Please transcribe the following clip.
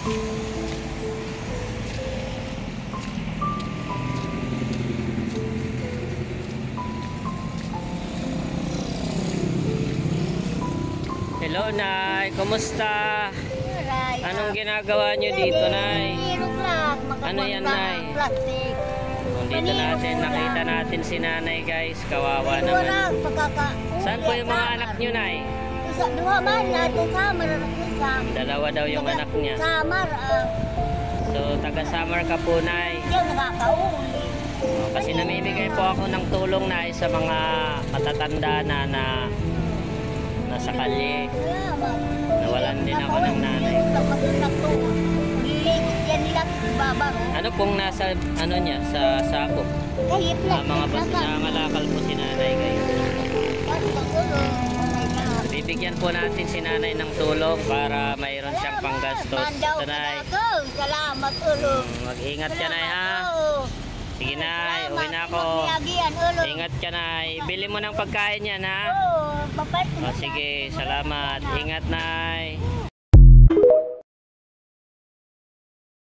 Hello, Nay. Kumusta? Anong ginagawa nyo dito, Nay? Ano yan, Nay? Plastic. Dito natin, nakita natin si Nanay, guys. Kawawa naman. Saan po yung mga anak nyo, Nay? Dua man natin Samar. Dalawa daw yung anak niya. Samar. So, taga-Samar ka po, Nay. Yung nakakauwi. Kasi namimigay po ako ng tulong, Nay, sa mga matatanda na nasa kalye. Nawalan din ako ng nanay. Ano pong nasa ano niya sa sako? Mga nangangalakal po si nanay, guys. Bibigyan po natin si nanay ng tulong para mayroon siyang panggastos. Ito, Nay. Salamat ulo. Mag-ingat ka, Nay, ha? Sige, Nay. Uwi na ako. Ingat ka, Nay. Bili mo ng pagkain yan, ha? O, sige. Salamat. Ingat, Nay.